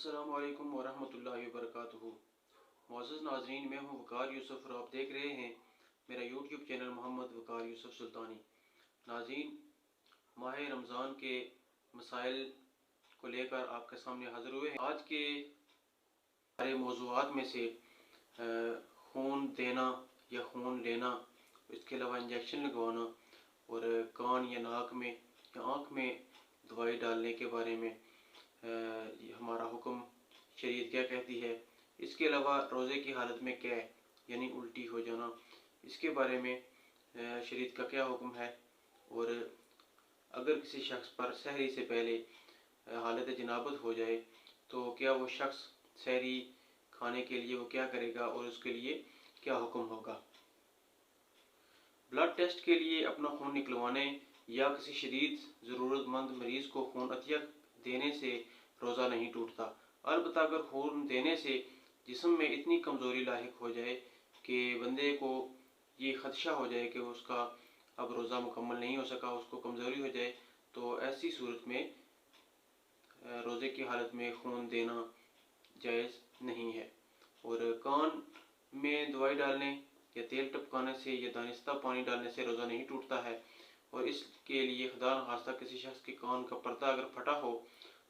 السلام علیکم ورحمۃ اللہ وبرکاتہ۔ معزز ناظرین، میں ہوں وقار یوسف اور آپ دیکھ رہے ہیں میرا یوٹیوب چینل محمد وقار یوسف سلطانی۔ ناظرین، ماہ رمضان کے مسائل کو لے کر آپ کے سامنے حاضر ہوئے ہیں۔ آج کے سارے موضوعات میں سے خون دینا یا خون لینا، اس کے علاوہ انجیکشن لگوانا اور کان یا ناک میں یا آنکھ میں دوائی ڈالنے کے بارے میں ہمارا حکم شریعت کیا کہتی ہے۔ اس کے علاوہ روزے کی حالت میں کیا ہے، یعنی الٹی ہو جانا، اس کے بارے میں شریعت کا کیا حکم ہے، اور اگر کسی شخص پر سحری سے پہلے حالت جنابت ہو جائے تو کیا وہ شخص سحری کھانے کے لیے وہ کیا کرے گا اور اس کے لیے کیا حکم ہوگا۔ بلڈ ٹیسٹ کے لیے اپنا خون نکلوانے یا کسی شدید ضرورت مند مریض کو خون عطیہ دینے سے روزہ نہیں ٹوٹتا، البتہ اگر خون دینے سے جسم میں اتنی کمزوری لاحق ہو جائے کہ بندے کو یہ خدشہ ہو جائے کہ اس کا اب روزہ مکمل نہیں ہو سکا، اس کو کمزوری ہو جائے، تو ایسی صورت میں روزے کی حالت میں خون دینا جائز نہیں ہے۔ اور کان میں دوائی ڈالنے یا تیل ٹپکانے سے یا دانستہ پانی ڈالنے سے روزہ نہیں ٹوٹتا ہے، اور اس کے لیے خدا نخواستہ کسی شخص کے کان کا پردہ اگر پھٹا ہو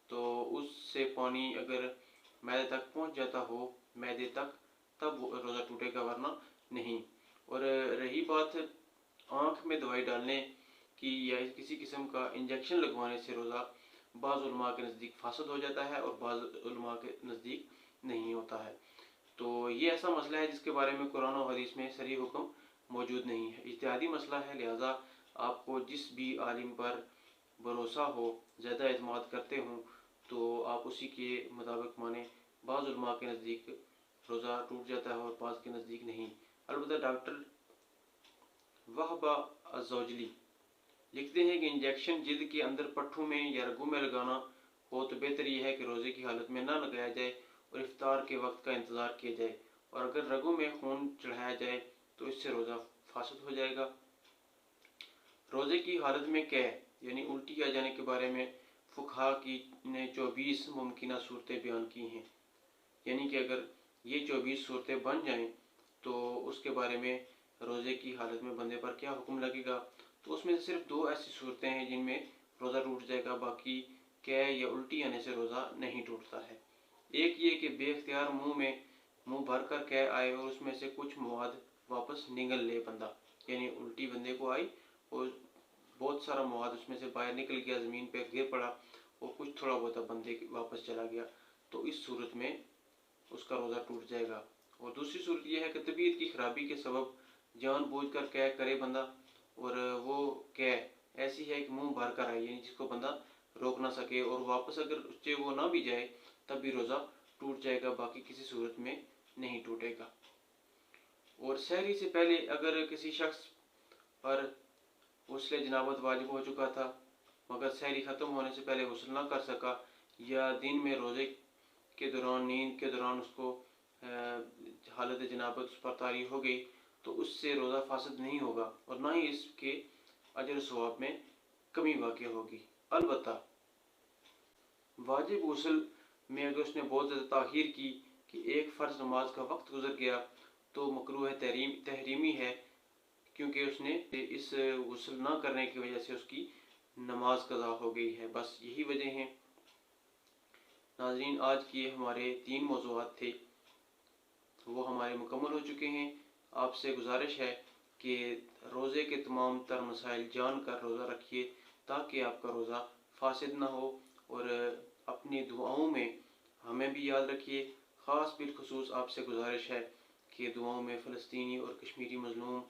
تو اس سے پانی اگر معدے تک پہنچ جاتا ہو معدے تک، تب روزہ ٹوٹے گا، ورنہ نہیں۔ اور رہی بات آنکھ میں دوائی ڈالنے کی یا کسی قسم کا انجیکشن لگوانے سے روزہ بعض علماء کے نزدیک فاسد ہو جاتا ہے اور بعض علماء کے نزدیک نہیں ہوتا ہے۔ تو یہ ایسا مسئلہ ہے جس کے بارے میں قرآن و حدیث میں صریح حکم موجود نہیں ہے، اجتہادی مسئلہ ہے، لہٰذا آپ کو جس بھی عالم پر بھروسہ ہو، زیادہ اعتماد کرتے ہوں، تو آپ اسی کے مطابق مانیں۔ بعض علماء کے نزدیک روزہ ٹوٹ جاتا ہے اور بعض کے نزدیک نہیں۔ البتہ ڈاکٹر وہبہ الزوجلی لکھتے ہیں کہ انجیکشن جلد کے اندر پٹھوں میں یا رگوں میں لگانا ہو تو بہتر یہ ہے کہ روزے کی حالت میں نہ لگایا جائے اور افطار کے وقت کا انتظار کیا جائے، اور اگر رگوں میں خون چڑھایا جائے تو اس سے روزہ فاسد ہو جائے گا۔ روزے کی حالت میں قے یعنی الٹی آ جانے کے بارے میں فقہا کی نے 24 ممکنہ صورتیں بیان کی ہیں، یعنی کہ اگر یہ 24 صورتیں بن جائیں تو اس کے بارے میں روزے کی حالت میں بندے پر کیا حکم لگے گا۔ تو اس میں سے صرف 2 ایسی صورتیں ہیں جن میں روزہ ٹوٹ جائے گا، باقی قے یا الٹی آنے سے روزہ نہیں ٹوٹتا ہے۔ ایک یہ کہ بے اختیار منہ بھر کر قے آئے اور اس میں سے کچھ مواد واپس نگل لے بندہ، یعنی الٹی بندے کو آئی اور بہت سارا مواد اس میں سے باہر نکل گیا، زمین پہ گر پڑا اور کچھ تھوڑا بہت بندے واپس چلا گیا، تو اس صورت میں اس کا روزہ ٹوٹ جائے گا۔ اور دوسری صورت یہ ہے کہ طبیعت کی خرابی کے سبب جان بوجھ کر قے کرے بندہ، اور وہ قے ایسی ہے کہ منہ بھر کر آئے، یعنی جس کو بندہ روک نہ سکے، اور واپس اگر اس سے وہ نہ بھی جائے تب بھی روزہ ٹوٹ جائے گا، باقی کسی صورت میں نہیں ٹوٹے گا۔ اور سحری سے پہلے اگر کسی شخص پر غسل جنابت واجب ہو چکا تھا مگر سحری ختم ہونے سے پہلے غسل نہ کر سکا، یا دن میں روزے کے دوران نیند کے دوران اس کو حالت جنابت اس پر طاری ہو گئی، تو اس سے روزہ فاسد نہیں ہوگا اور نہ ہی اس کے اجر و ثواب میں کمی واقع ہوگی۔ البتہ واجب غسل میں اگر اس نے بہت زیادہ تاخیر کی کہ ایک فرض نماز کا وقت گزر گیا تو مکروہ تحریمی ہے، کیونکہ اس نے اس غسل نہ کرنے کی وجہ سے اس کی نماز قضا ہو گئی ہے۔ بس یہی وجہ ہیں۔ ناظرین، آج کی ہمارے 3 موضوعات تھے، وہ ہمارے مکمل ہو چکے ہیں۔ آپ سے گزارش ہے کہ روزے کے تمام تر مسائل جان کر روزہ رکھیے تاکہ آپ کا روزہ فاسد نہ ہو، اور اپنی دعاؤں میں ہمیں بھی یاد رکھیے۔ خاص بالخصوص آپ سے گزارش ہے کہ دعاؤں میں فلسطینی اور کشمیری مظلوم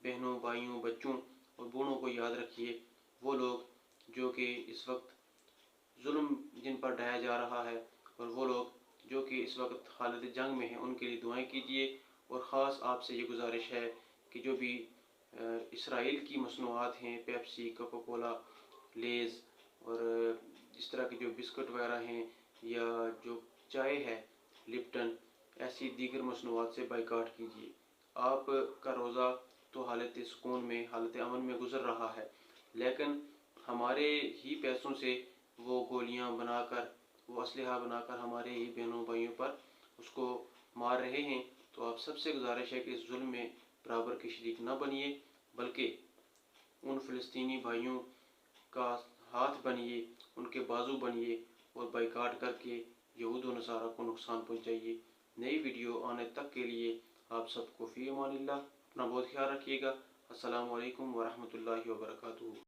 بہنوں، بھائیوں، بچوں اور بوڑھوں کو یاد رکھیے، وہ لوگ جو کہ اس وقت ظلم جن پر ڈھایا جا رہا ہے، اور وہ لوگ جو کہ اس وقت حالت جنگ میں ہیں، ان کے لیے دعائیں کیجیے۔ اور خاص آپ سے یہ گزارش ہے کہ جو بھی اسرائیل کی مصنوعات ہیں، پیپسی، کوکا کولا، لیز اور اس طرح کے جو بسکٹ وغیرہ ہیں، یا جو چائے ہے لپٹن، ایسی دیگر مصنوعات سے بائیکاٹ کیجیے۔ آپ کا روزہ تو حالت سکون میں، حالت امن میں گزر رہا ہے، لیکن ہمارے ہی پیسوں سے وہ گولیاں بنا کر، وہ اسلحہ بنا کر ہمارے ہی بہنوں بھائیوں پر اس کو مار رہے ہیں، تو آپ سب سے گزارش ہے کہ اس ظلم میں برابر کے شریک نہ بنیے، بلکہ ان فلسطینی بھائیوں کا ہاتھ بنیے، ان کے بازو بنیے اور بائیکاٹ کر کے یہود و نصارہ کو نقصان پہنچائیے۔ نئی ویڈیو آنے تک کے لیے آپ سب کو فی امان اللہ، اپنا بہت خیال رکھیے گا۔ السلام علیکم ورحمۃ اللہ وبرکاتہ۔